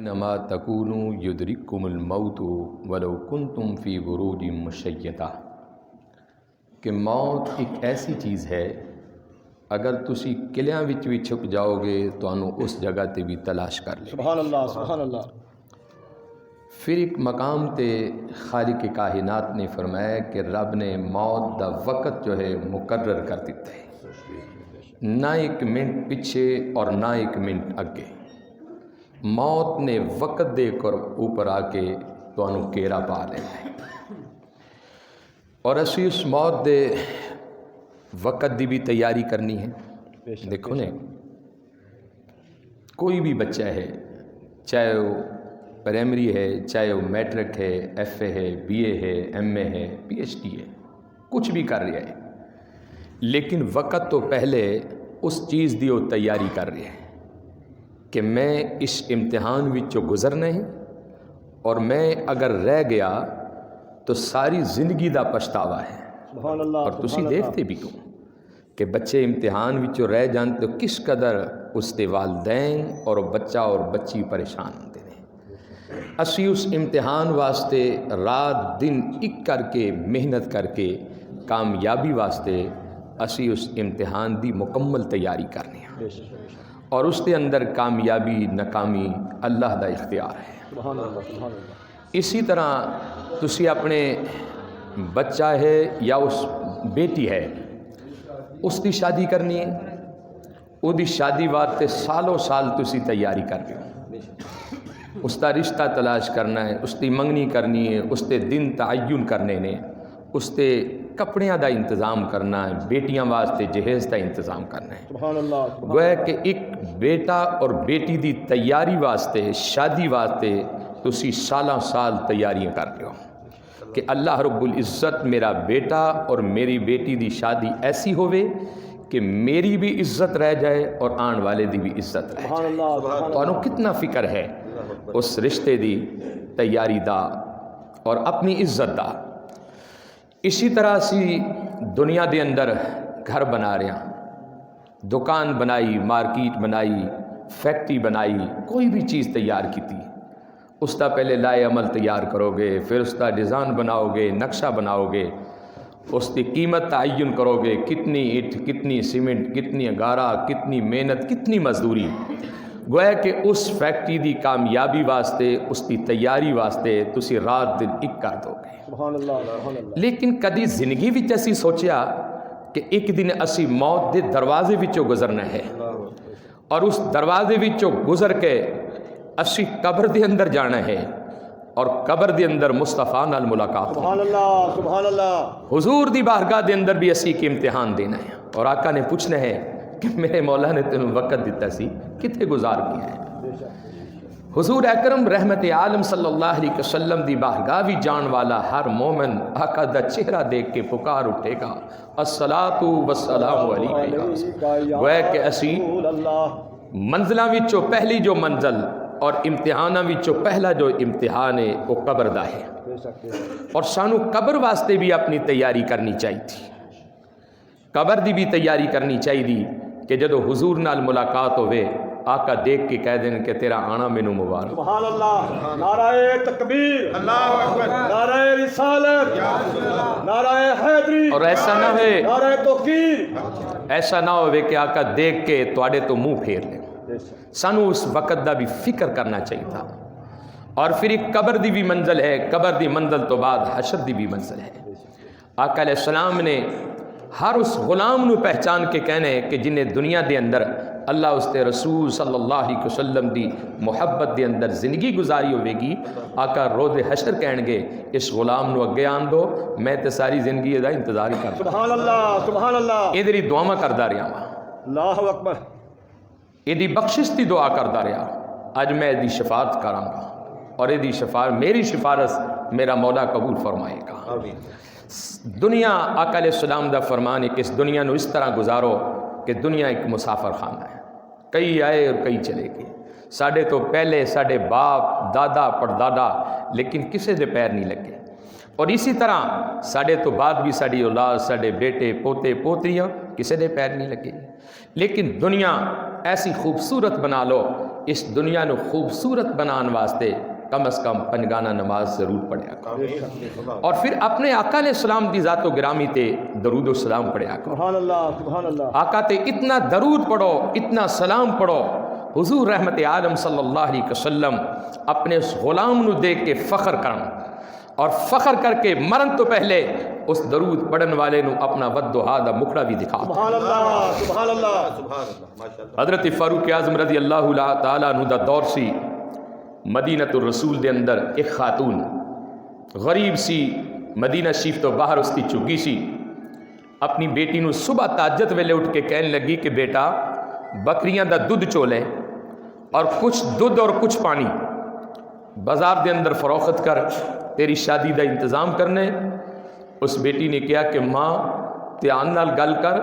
انما تکونوا یدرککم الموت ولو کنتم فی بروج مشیدہ، کہ موت ایک ایسی چیز ہے اگر تسی قلعیاں وچ بھی چھپ جاؤ گے تانوں اس جگہ تے بھی تلاش کر لے۔ سبحان اللہ سبحان اللہ۔ پھر ایک مقام تے خالق کائنات نے فرمایا کہ رب نے موت دا وقت جو ہے مقرر کر دیتا ہے، نہ ایک منٹ پیچھے اور نہ ایک منٹ اگے۔ موت نے وقت دے کر اوپر آ کے تانوں کیرا پا لینا ہے، اور اسی اس موت دے وقت دی بھی تیاری کرنی ہے۔ دیکھو نے کوئی بھی بچہ ہے، چاہے وہ پرائمری ہے، چاہے وہ میٹرک ہے، ایف اے ہے، بی اے ہے، ایم اے ہے، پی ایچ ڈی ہے، کچھ بھی کر رہا ہے، لیکن وقت تو پہلے اس چیز دی وہ تیاری کر رہے ہیں کہ میں اس امتحان وچوں گزرنا ہے، اور میں اگر رہ گیا تو ساری زندگی دا پچھتاوا ہے۔ سبحان اللہ۔ اور تسی دیکھتے بھی ہو کہ بچے امتحان وچوں رہ جان تو کس قدر اس دے والدین اور بچہ اور بچی پریشان ہوتے ہیں۔ اسی اس امتحان واسطے رات دن ایک کر کے محنت کر کے کامیابی واسطے اسی اس امتحان دی مکمل تیاری کرنی ہے، اور اس دے اندر کامیابی ناکامی اللہ دا اختیار ہے۔ سبحان اللہ سبحان اللہ۔ اسی طرح تسی اپنے بچہ ہے یا اس بیٹی ہے، اس دی شادی کرنی ہے، وہ دی شادی واسطے سالوں سال تسی تیاری کر رہے ہو، اس دا رشتہ تلاش کرنا ہے، اس دی منگنی کرنی ہے، اس دے دن تعین کرنے نے، اس دے کپڑیاں دا انتظام کرنا ہے، بیٹیاں واسطے جہیز دا انتظام کرنا ہے۔ سبحان اللہ۔ گویا کہ ایک بیٹا اور بیٹی دی تیاری واسطے، شادی واسطے تسی سالاں سال تیاریاں کر رہے ہو کہ اللہ رب العزت میرا بیٹا اور میری بیٹی دی شادی ایسی ہوئے کہ میری بھی عزت رہ جائے اور آن والے دی بھی عزت رہ سبحان جائے۔ اللہ۔ تو انہوں کتنا فکر ہے اس رشتے دی تیاری دا اور اپنی عزت دا۔ اسی طرح اسی دنیا دے اندر گھر بنا رہے ہیں، دکان بنائی، مارکیٹ بنائی، فیکٹری بنائی، کوئی بھی چیز تیار کی تھی، اس کا پہلے لائے عمل تیار کرو گے، پھر اس کا ڈیزائن بناؤ گے، نقشہ بناؤ گے، اس کی قیمت تعین کرو گے، کتنی اٹ، کتنی سیمنٹ، کتنی گارا، کتنی محنت، کتنی مزدوری۔ گویا کہ اس فیکٹری دی کامیابی واسطے، اس کی تیاری واسطے تسی رات دن ایک کر دو گے۔ سبحان اللہ سبحان اللہ۔ لیکن کدی زندگی وچ اسی سوچیا کہ ایک دن اسی موت دے دروازے وچوں گزرنا ہے، اور اس دروازے وچوں گزر کے اسی قبر دے اندر جانا ہے، اور قبر دے اندر مصطفیٰ نال ملاقات سبحان اللہ سبحان اللہ۔ حضور دی بارگاہ دے اندر بھی اسی کی امتحان دینا ہے، اور آقا نے پوچھنا ہے کہ میرے مولا نے تینوں وقت دیتا سی، کتنے گزار کیا ہے۔ حضور اکرم رحمت عالم صلی اللہ علیہ وسلم دی بارگاہ بھی جان والا ہر مومن آقا دا چہرہ دیکھ کے پکار اٹھے گا، الصلاۃ والسلام علیکہ۔ گویا کہ اسی منزلاں وچوں پہلی جو منزل اور امتحاناں وچوں پہلا جو امتحان ہے وہ قبر دا ہے، اور سانو قبر واسطے بھی اپنی تیاری کرنی چاہیے تھی۔ قبر دی بھی تیاری کرنی چاہیے کہ جدو حضور نال ملاقات ہوئے آقا دیکھ کے کہہ دیں کہ تیرا آنا مینوں مبارک۔ سبحان اللہ۔ نعرہ تکبیر، اللہ اکبر، نعرہ رسالت، نعرہ حیدری، اور ایسا نہ ہوئے، نعرہ توقیر، ایسا نہ ہوئے کہ آقا دیکھ کے تواڈے تو منہ پھیر لیں۔ سانو اس وقت دا بھی فکر کرنا چاہیے تھا۔ اور پھر ایک قبر دی بھی منزل ہے، قبر دی منزل تو بعد حشر دی بھی منزل ہے۔ آقا علیہ السلام نے ہر اس غلام نو پہچان کے کہنے کہ جنہیں دنیا دے اندر اللہ اس دے رسول صلی اللہ علیہ وسلم دی محبت دے اندر زندگی گزاری ہوئے گی، آقا روز حشر کہن گے اس غلام نو اگے آن دو، میں تے ساری زندگی دا انتظار ہی کرتا۔ سبحان اللہ سبحان اللہ۔ ادھر ہی دعاواں کردا رہا ہاں، اللہ اکبر، یہ بخشش دی دعا کردا رہا، اج میں دی شفاعت کراں گا، اور یہ شفاعت میری سفارش میرا مولا قبول فرمائے گا۔ دنیا آقا علیہ السلام دا فرمان ہے کہ اس دنیا نو اس طرح گزارو کہ دنیا ایک مسافر خانہ ہے، کئی آئے اور کئی چلے گئے۔ ساڈے تو پہلے ساڈے باپ دادا پردادا، لیکن کسے دے پیر نہیں لگے، اور اسی طرح ساڈے تو بعد بھی ساڈی اولاد، ساڈے بیٹے پوتے پوتریاں کسے دے پیر نہیں لگے۔ لیکن دنیا ایسی خوبصورت بنا لو اس دنیا نو خوبصورت بنان واسطے کم از کم پنجگانہ نماز ضرور پڑھیا کرو، اور پھر اپنے آقا علیہ السلام دی ذات و گرامی تے درود و سلام پڑھیا کرو۔ سبحان اللہ سبحان اللہ۔ آقا تے اتنا درود پڑھو، اتنا سلام پڑھو، حضور رحمت عالم صلی اللہ علیہ وسلم اپنے اس غلام نو دیکھ کے فخر کرن، اور فخر کر کے مرن تو پہلے اس درود پڑھن والے نو اپنا ود و ہا دا مکھڑا بھی دکھا۔ سبحان اللہ سبحان اللہ سبحان اللہ ماشاءاللہ۔ حضرت فاروق اعظم رضی اللہ تعالیٰ عنہ دا دور سی، مدینہ الرسول دے اندر ایک خاتون غریب سی، مدینہ شریف تو باہر اس کی چگی سی، اپنی بیٹی نو صبح تہجد ویلے اٹھ کے کہنے لگی کہ بیٹا بکریاں دا دودھ چولے اور کچھ دودھ اور کچھ پانی بازار دے اندر فروخت کر، تیری شادی دا انتظام کرنے۔ اس بیٹی نے کہا کہ ماں دھیان نال گل کر،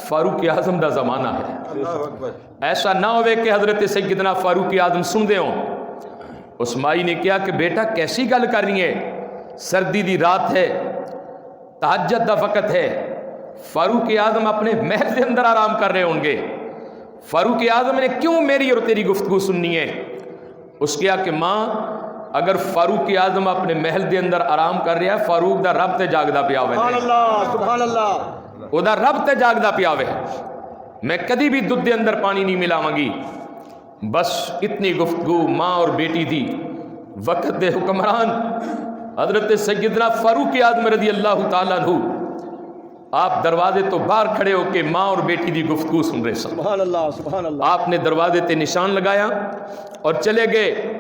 فاروق اعظم دا زمانہ ہے، اللہ اکبر۔ ایسا نہ ہوئے کہ حضرت سیدنا فاروق اعظم سن دے ہوں۔ اس مائی نے کہا کہ بیٹا کیسی گل کر رہی ہے، سردی دی رات ہے، تہجد دا وقت ہے، فاروق اعظم اپنے محل کے اندر آرام کر رہے ہوں گے، فاروق اعظم نے کیوں میری اور تیری گفتگو سننی ہے؟ اس کہا کہ ماں اگر فاروق اعظم اپنے محل دے اندر آرام کر رہا ہے، فاروق دا رب تے جاگدا پیا ہوئے، سبحان اللہ سبحان اللہ۔ او دا رب تے جاگدا پیا ہوئے، میں کدی بھی دودھ دے اندر پانی نہیں ملاواں گی۔ بس اتنی گفتگو ماں اور بیٹی دی۔ وقت دے حکمران حضرت سیدنا فاروق اعظم رضی اللہ تعالیٰ عنہ آپ دروازے تو باہر کھڑے ہو کے ماں اور بیٹی دی گفتگو سن رہے سن۔ سبحان اللہ سبحان اللہ۔ آپ نے دروازے تے نشان لگایا اور چلے گئے۔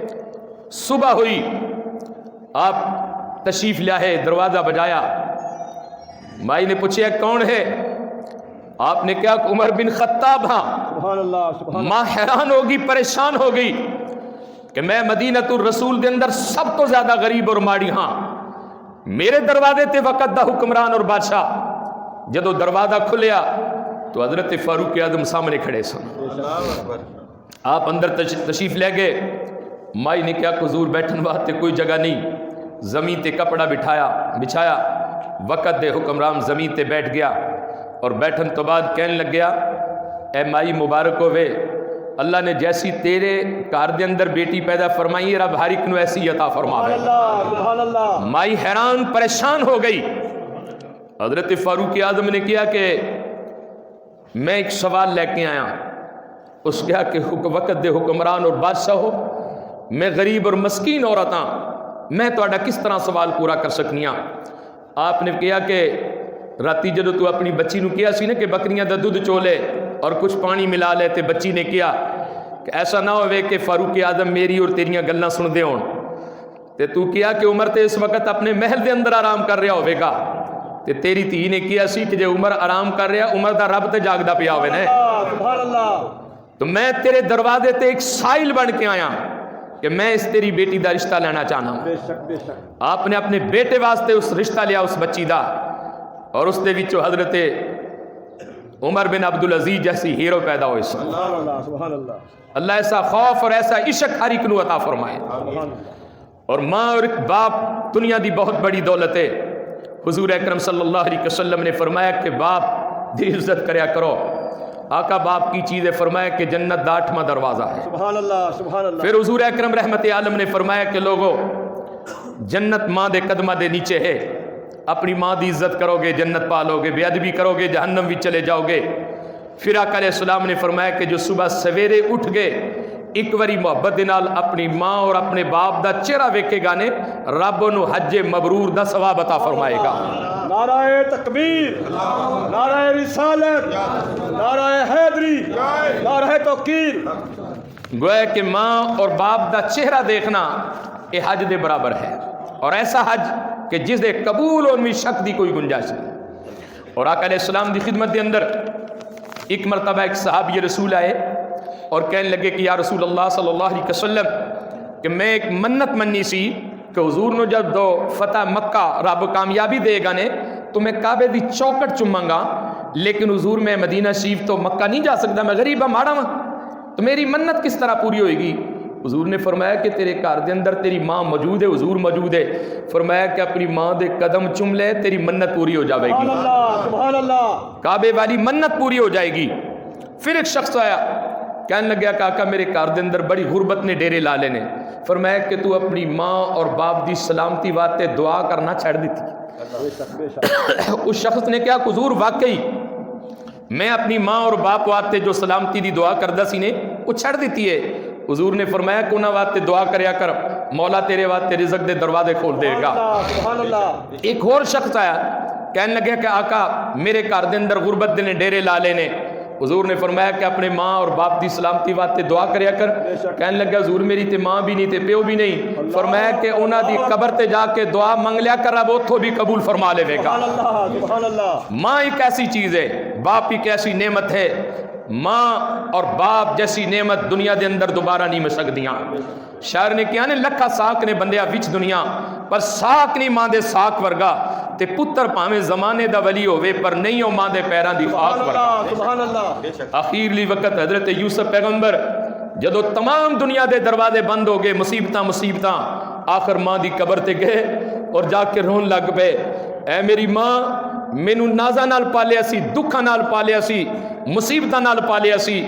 صبح ہوئی، آپ تشریف لیا ہے، دروازہ بجایا، مائی نے پوچھا کون ہے؟ آپ نے کہا کہ عمر بن خطاب ہاں۔ سبحان اللہ سبحان اللہ۔ ماں حیران ہوگی، پریشان ہو گئی کہ میں مدینہ الرسول دے اندر سب تو زیادہ غریب اور ماڑی ہاں، میرے دروازے تے وقت دا حکمران اور بادشاہ۔ جدو دروازہ کھلیا تو حضرت فاروق اعظم سامنے کھڑے سن۔ آپ اندر تشریف لے گئے۔ مائی نے کہا کہ حضور بیٹھن واسطے کوئی جگہ نہیں، زمین تے کپڑا بچھایا، وقت دے حکمران زمین تے بیٹھ گیا، اور بیٹھن تو بعد کہنے لگ گیا اے مائی مبارک ہوئے، اللہ نے جیسی تیرے گھر دے اندر بیٹی پیدا فرمائی ہے، رب ہر ایک نو ایسی عطا فرماوے۔ سبحان اللہ سبحان اللہ۔ مائی حیران پریشان ہو گئی۔ حضرت فاروق اعظم نے کیا کہ میں ایک سوال لے کے آیا۔ اس کہا کہ وقت دے حکمران اور بادشاہ ہو، میں غریب اور مسکین عورت ہاں، میں تہاڈا کس طرح سوال پورا کر سکنی ہاں؟ آپ نے کہا کہ راتی جدو تو اپنی بچی نو کیا سی نا کہ بکریاں دا دودھ چولے اور کچھ پانی ملا لے، تے بچی نے کیا کہ ایسا نہ ہوئے کہ فاروق اعظم میری اور تیریاں گلاں سن دے ہون، تے تو کیا کہ عمر تے اس وقت اپنے محل دے اندر آرام کر رہا ہوئے گا، تے تیری تھی نے کیا سی کہ جے عمر آرام کر رہا، عمر دا رب تے جاگدا پیا ہوئے نے، سبحان اللہ۔ تو میں تیرے دروازے تے ایک سائل بن کے آیا کہ میں اس تیری بیٹی دا رشتہ لینا چاہنا ہوں۔ بے شک بے شک۔ آپ نے اپنے بیٹے واسطے اس رشتہ لیا اس بچی دا، اور اس دے وچوں حضرت عمر بن عبدالعزیز جیسی ہیرو پیدا ہوئے سن۔ سبحان اللہ سبحان اللہ۔ اللہ ایسا خوف اور ایسا عشق ہر ایک نو عطا فرمائے۔ سبحان اللہ۔ اور ماں اور ایک باپ دنیا دی بہت بڑی دولت ہے۔ حضور اکرم صلی اللہ علیہ وسلم نے فرمایا کہ باپ دی عزت کریا کرو۔ آقا باپ کی چیز ہے، فرمایا کہ جنت دا 8واں دروازہ ہے۔ سبحان اللہ سبحان اللہ۔ پھر حضور اکرم رحمت عالم نے فرمایا کہ لوگو جنت ماں دے قدمہ دے نیچے ہے، اپنی ماں دی عزت کرو گے جنت پالو گے، بے ادبی کرو گے جہنم بھی چلے جاؤ گے۔ پھر آقا علیہ السلام نے فرمایا کہ جو صبح سویرے اٹھ گئے ایک واری محبت دے نال اپنی ماں اور اپنے باپ دا چہرہ ویکھے گا نے، رب انہوں حج مبرور دا ثواب عطا فرمائے گا۔ نعرہ تکبیر، نعرہ رسالت، نعرہ حیدری، نعرہ توقیر۔ گویا کہ ماں اور باپ دا چہرہ دیکھنا یہ حج دے برابر ہے، اور ایسا حج کہ جس دے قبول اور میں شک دی کوئی گنجائش نہیں۔ اور آقا علیہ السلام دی خدمت دے اندر ایک مرتبہ ایک صحابی رسول آئے اور کہنے لگے کہ یا رسول اللہ صلی اللہ علیہ وسلم کہ میں ایک منت منی سی کہ حضور نو جب دو فتح مکہ رب کامیابی دے گا نے تو میں کعبے دی چوکٹ چوماں گا، لیکن حضور میں مدینہ شریف تو مکہ نہیں جا سکتا، میں غریب ہوں ماڑا ہوں، تو میری منت کس طرح پوری ہوئے گی؟ حضور نے فرمایا کہ تیرے گھر دے اندر تیری ماں موجود ہے، حضور موجود ہے، فرمایا کہ اپنی ماں دے قدم چم لے تیری منت پوری ہو جائے سبحان گی، اللہ سبحان اللہ۔ کعبے والی منت پوری ہو جائے گی۔ پھر ایک شخص آیا کہنے لگیا کہ آقا میرے گھر دے اندر بڑی غربت نے ڈیرے لا لینے. فرمایا کہ تو اپنی ماں اور باپ دی سلامتی واسطے دعا کرنا چھڑ دیتی. اس شخص نے کیا حضور واقعی میں اپنی ماں اور باپ واسطے جو سلامتی دی دعا کردہ سی نے وہ چھڑ دیتی ہے. حضور نے فرمایا کہ انہاں واسطے دعا کریا کر, مولا تیرے واسطے رزق دے دروازے کھول دے گا. سبحان اللہ. ایک اور شخص آیا, کہنے لگا کہ آقا میرے گھر دے اندر غربت دے نے ڈیرے لا لینے. حضور نے فرمایا کہ اپنے ماں اور باپ دی سلامتی واسطے دعا کریا کر. کہنے لگا حضور میری تے ماں بھی نہیں تے پیو بھی نہیں. فرمایا کہ انہاں دی قبر تے جا کے دعا منگ لیا کر, اب اتھوں بھی قبول فرما لے گا. سبحان اللہ. سبحان اللہ. ماں ایک ایسی چیز ہے, باپ ایک ایسی نعمت ہے. ماں اور باپ جیسی نعمت دنیا دے اندر دوبارہ نہیں مل سکدیاں. شاعر نے کیا نے لکھا ساک نے بندیا وچ دنیا, پر ساک نہیں ماں دے ساک ورگا. تے پتر پاویں زمانے دا ولی ہووے پر نہیں ہو ماں دے پیراں دی خاک ورگا. سبحان اللہ. اخیرلی وقت حضرت یوسف پیغمبر جدو تمام دنیا دے دروازے بند ہو گئے, مصیبتاں آخر ماں دی قبر تے گئے اور جا کے رون لگ پے. اے میری ماں, مینوں نازاں نال پالیا سی, دکھاں نال پالیا سی, مصیبتاں نال پالیا سی.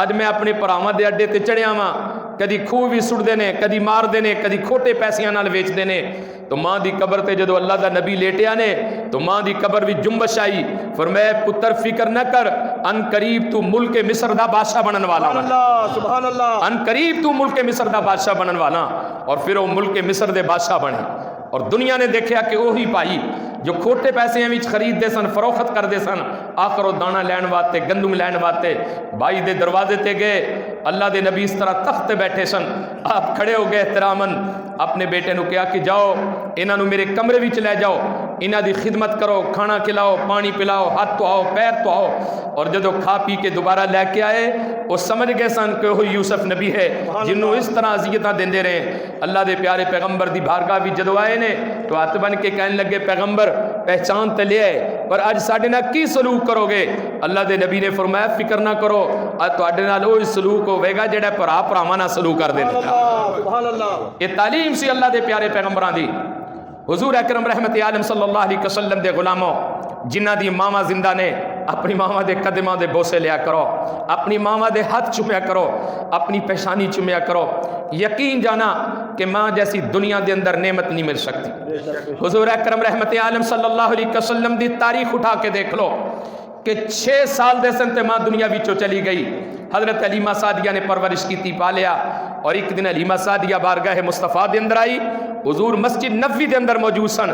اج میں اپنے پراواں دے اڈے تے چڑھیا واں, کدی خوہ بھی سٹ دینے, کدی مار دینے, کدی کھوٹے پیسیاں نال ویچ دینے. تو ماں دی قبر تے جدو اللہ دا نبی لیٹیا نے تو ماں دی قبر بھی جنبش آئی. فرمایا پتر فکر نہ کر, ان قریب تو ملک مصر دا بادشاہ بنن والا. سبحان اللہ. سبحان اللہ. ان قریب تو ملک مصر دا بادشاہ بنن والا. اور پھر وہ ملک مصر دے بادشاہ بنے. اور دنیا نے دیکھا کہ وہی بھائی جو کھوٹے پیسے وچ خرید دے سن, فروخت کر دے سن, آخر وہ دانا لین واسطے, گندم لین واسطے بھائی دے دروازے تے گئے. اللہ دے نبی اس طرح تخت تے بیٹھے سن, آپ کھڑے ہو گئے احترامن, اپنے بیٹے نو کہا کہ جاؤ انہاں نو میرے کمرے وچ لے جاؤ, انہاں دی خدمت کرو, کھانا کھلاؤ, پانی پلاؤ, ہاتھ دھواؤ, پیر دھواؤ. اور جدو کھا پی کے دوبارہ لے کے آئے وہ سمجھ گئے سن کہ وہ یوسف نبی ہے جنوں اس طرح اذیتاں دیندے رہے. اللہ دے پیارے پیغمبر دی بارگاہ وچ جدو آئے نے تو ہاتھ بن کے کہنے لگے پیغمبر پہچان تے لے آئے, پر اج ساڈے نال کی سلوک کرو گے؟ اللہ دے نبی نے فرمایا فکر نہ کرو, اج تواڈے نال وہی سلوک ہوے گا جڑا بھرا بھراواں نال سلوک کر دے. سبحان اللہ. یہ تعلیم سی اللہ دے پیارے پیغمبراں دی. حضور اکرم رحمت عالم صلی اللہ علیہ وسلم دے غلاموں جنہ دی ماواں زندہ نے, اپنی ماواں دے قدماں دے بوسے لیا کرو, اپنی ماواں دے ہاتھ چومیا کرو, اپنی پیشانی چومیا کرو. یقین جانا کہ ماں جیسی دنیا دے اندر نعمت نہیں مل سکتی. حضور اکرم رحمت عالم صلی اللہ علیہ وسلم دی تاریخ اٹھا کے دیکھ لو کہ 6 سال دے سن تے ماں دنیا وچوں چلی گئی. حضرت حلیمہ سعدیہ نے پرورش کی پالیا, اور ایک دن حلیمہ سعدیہ بارگاہ مصطفیٰ دے اندر آئی. حضور مسجد نبوی دے اندر موجود سن.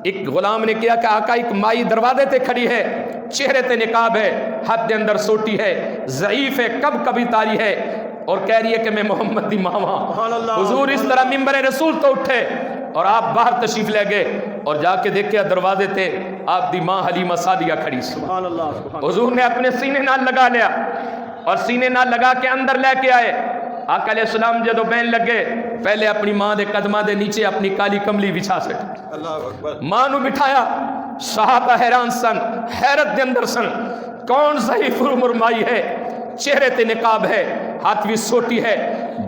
ایک غلام نے کیا کہ آقا ایک مائی دروازے تے کھڑی ہے, چہرے تے نقاب ہے, ہاتھ دے اندر سوٹی ہے, ضعیف ہے, کب کبھی تاری ہے, اور کہہ رہی ہے کہ میں محمد دی ماں ہاں. حضور اس طرح منبر رسول تو اٹھے اور آپ باہر تشریف لے گئے اور جا کے دیکھے دروازے تے آپ دی ماں حلیمہ سعدیہ کھڑی سی. حضور نے اپنے سینے نال لگا لیا اور سینے نال لگا کے اندر لے کے آئے. آقا علیہ السلام جدو بہن لگے پہلے اپنی ماں دے قدماں دے نیچے اپنی کالی کملی بچھا سٹ ماں نو بٹھایا. صحابہ حیران سن, حیرت دے اندر سن, کون ضعیف العمر مائی ہے, چہرے تے نقاب ہے, ہاتھ بھی سوٹی ہے,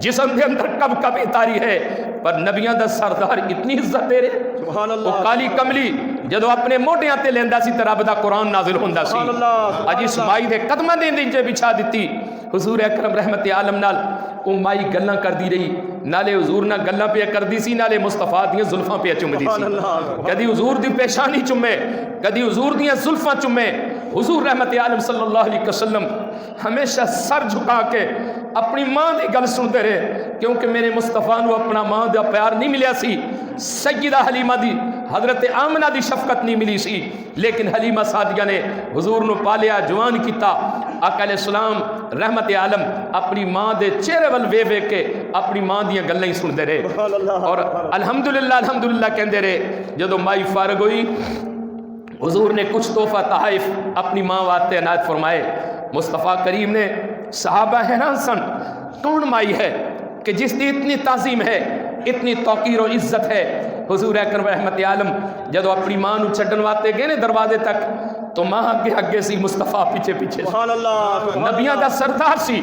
جسم دے اندر کب کبھی تاری ہے, پر نبیاں دا سردار اتنی عزت دے رہے. وہ کالی کملی جدو اپنے موٹیاں تے لیندا سی تے رب دا قرآن نازل ہوندا سی. اج اس مائی دے قدماں دے نیچے بچھا دتی. حضور اکرم رحمت عالم نال او مائی گلاں کردی رہی, نالے حضور نال گلاں پہ کردی سی, نالے مصطفیٰ دیاں زلفاں پہ چومدی سی. کدی حضور دی پیشانی چومے, کدی حضور دیاں زلفاں چومے. حضور رحمت عالم صلی اللہ علیہ وسلم ہمیشہ سر جھکا کے اپنی ماں دی گل سنتے رہے, کیونکہ میرے مصطفیٰ نو اپنا ماں دا پیار نہیں ملیا سی. سیدہ حلیمہ دی, حضرت آمنہ دی شفقت نہیں ملی سی, لیکن حلیمہ سعدیہ نے حضور نو پالیا, جوان کیتا. آقا علیہ السلام رحمت عالم اپنی ماں دے چہرے ول وے وے کے اپنی ماں دیاں گلاں ہی سنتے رہے اور الحمدللہ کہندے رہے. جدو مائی فارغ ہوئی حضور نے کچھ تحفہ تحائف اپنی ماں واسطے عنایت فرمائے. مصطفیٰ کریم نے, صحابہ حیران سن, کون مائی ہے کہ جس کی اتنی تعظیم ہے, اتنی توقیر و عزت ہے. حضور اکرم رحمت عالم جدو اپنی ماں نو چھڈن واسطے گئے نے دروازے تک, تو ماں اگے سی, مصطفیٰ پیچھے پیچھے. نبیاں دا سردار سی,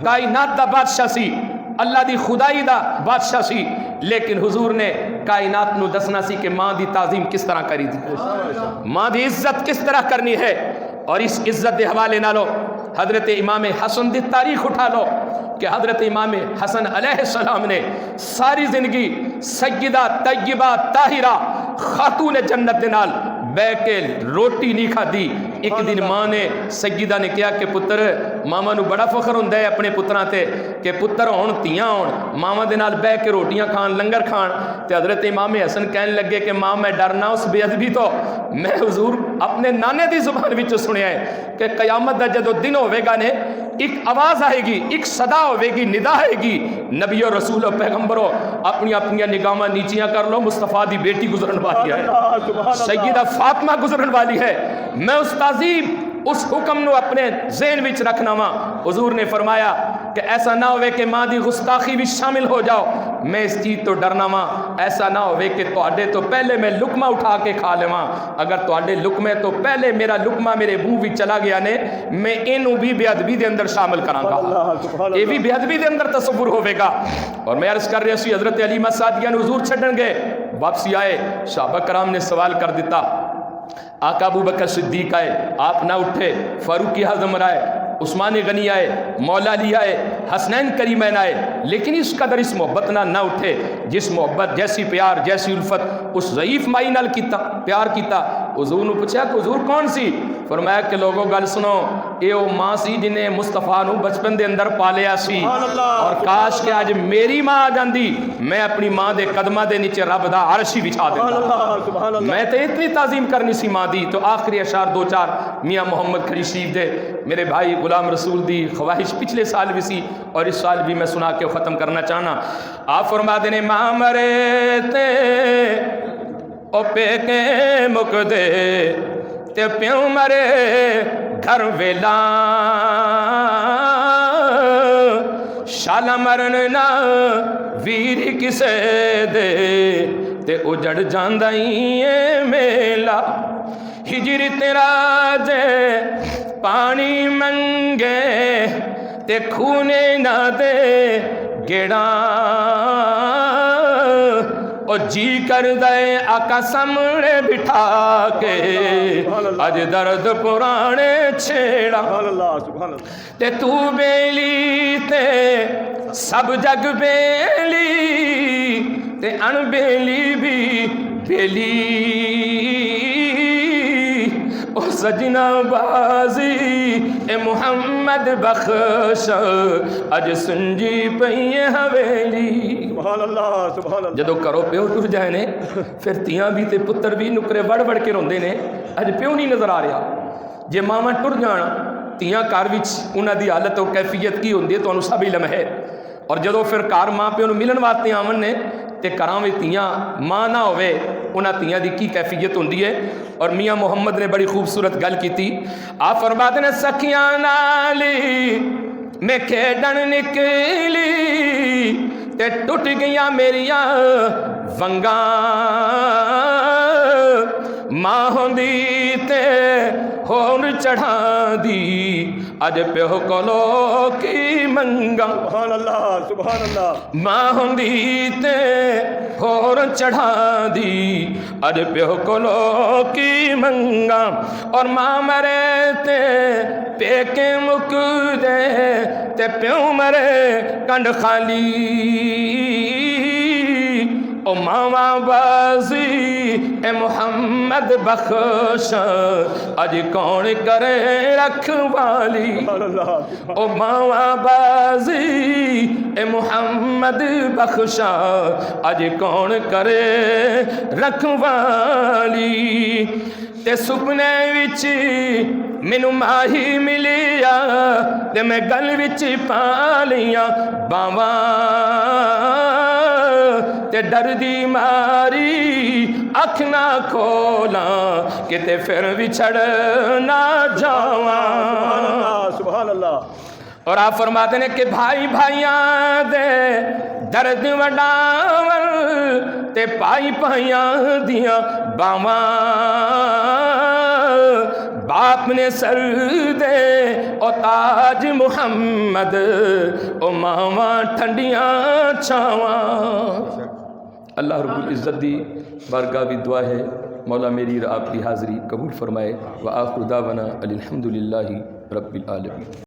کائنات دا بادشاہ سی, اللہ دی خدائی دا بادشاہ سی, لیکن حضور نے کائنات نو دسنا سی کہ ماں دی تعظیم کس طرح کری تھی, ماں دی عزت کس طرح کرنی ہے. اور اس عزت دے حوالے نالو حضرت امام حسن دی تاریخ اٹھا لو کہ حضرت امام حسن علیہ السلام نے ساری زندگی سیدہ طیبہ طاہرہ خاتون جنت دے نال بے کے روٹی نہیں کھادی. ایک دن ماں نے سیدہ نے کہا کہ پتر ماما نو بڑا فخر ہوندا ہے اپنے پتراں تے کہ پتر ہون تیاں ہون ماما دے نال بے کے روٹیاں کھان لنگر کھان. تے حضرت امام حسن کہنے لگے کہ ماں میں ڈرنا اس بے ادبی تو میں حضور اپنے نانے دی زبان وچ سنیا ہے کہ قیامت دا جدو دن ہوے گا نے ایک آواز آئے گی, ایک صدا ہوے گی, ندا آئے گی, نبی و رسول و پیغمبرو اپنی اپنی نگاہاں نیچیاں کر لو, مصطفیٰ دی بیٹی گزرن والی ہے, سیدہ فاطمہ گزرن والی ہے. میں اس تعظیم اس حکم نو اپنے ذہن وچ رکھنا وا. حضور نے فرمایا کہ ایسا نہ ہوئے کہ ماں دی گستاخی بھی شامل ہو جاؤ, میں اس چیز تو ڈرنا وا. ایسا نہ ہوئے کہ تواڈے تو پہلے میں لقمہ اٹھا کے کھا لواں, اگر تواڈے لقمے تو پہلے میرا لقمہ میرے منہ وچ چلا گیا نے میں اینو بھی بے ادبی دے اندر شامل کراں گا, یہ بھی بے ادبی دے اندر تصور ہوے گا. اور میں عرض کر رہا سی حضرت علیمہ سعدیہ نے حضور چھڈن گئے, واپسی آئے, صحابہ کرام نے سوال کر دیتا, آقا ابو بکر صدیق آئے آپ نہ اٹھے, فاروق اعظم آئے, عثمان غنی آئے, مولا علی آئے, حسنین کریمین آئے, لیکن اس قدر اس محبت نہ اٹھے جس محبت جیسی پیار جیسی الفت اس ضعیف مائی نال کیتا پیار کیتا. حضور نے پوچھا کہ حضور کون سی؟ فرمایا کہ لوگوں گل سنو, اے او ماں سی جنہیں مصطفیٰ نو بچپن دے اندر پالیا سی, اور کاش کہ آج میری ماں آ جاندی میں اپنی ماں دے قدمہ دے نیچے رب دا عرش ہی بچھا دیتا. میں تے اتنی تعظیم کرنی سی ماں دی. تو آخری اشعار دو چار میاں محمد کھڑی شریف دے میرے بھائی غلام رسول دی خواہش پچھلے سال بھی سی اور اس سال بھی میں سنا کے ختم کرنا چاہنا. آپ فرما دینے ماں مرے تے او پے کے مک دے تے پیوں مرے گھر ویلا, شالا مرن نہ ویر کسے دے تے اجڑ جاندائی میلا. ہجر تیرا جے پانی منگے تے کھونے نہ دے گیڑا, او جی کر دے آقا سامنے بٹھا کے اج درد پرانے چھیڑا. تے تو بیلی تے سب جگ بیلی تے ان بیلی بھی بیلی, او سجنا بازی اے محمد بخش اج سنجی پئی حویلی. سبحان اللہ سبحان اللہ. جدو کرو پیو ٹر جائے نے پھر تیاں بھی تے پتر بھی نکرے وڑ وڑ کے روندے نے, اج پیو نہیں نظر آ رہا. جے ماواں ٹر جان تیاں گھر وچ انہاں دی حالت و کیفیت کی ہوندی ہے تانوں سب علم ہے. اور جدو پھر گھر ماں پیو نوں ملن واسطے آون نے تے گھراں وچ تیاں ماں نہ ہوے انہاں تیاں دی کی کیفیت ہوندی ہے. اور میاں محمد نے بڑی خوبصورت گل کیتی. آپ فرماتے نے سکھیاں نالی میں کھیڈن نکلی تے ٹوٹ گیاں میریاں ونگاں, ماں ہوندی تے ہون چڑھا دی اج پیو کولو کی منگا. سبحان اللہ سبحان اللہ. ماں ہوندی تے ہون چڑھا دی اج پیو کولو کی منگا, اور ماں مرے تے پیکے مک دے تے پیو مرے کنڈ خالی. او ماواں بازی اے محمد بخش اج کون کرے رکھوالی. او ماواں بازی اے محمد بخش اج کون کرے رکھوالی. تے سپنے وچ مینوں ماہی ملیا تے میں گل وچ پا لیاں باواں تے ڈر دی ماری اکھ نہ کھولاں کتے پھر وچھڑ نہ جاواں. سبحان اللہ. اور آپ فرماتے ہیں کہ بھائی بھائیاں دے درد وڈاون تے پائی پائیاں دیاں باواں, باپ نے سر دے او تاج محمد او ماواں ٹھنڈیاں چھاواں. اللہ رب العزت دی بارگاہ بھی دعا ہے مولا میری اور آپ کی حاضری قبول فرمائے۔ وآخر دعوانا الحمدللہ رب العالمین۔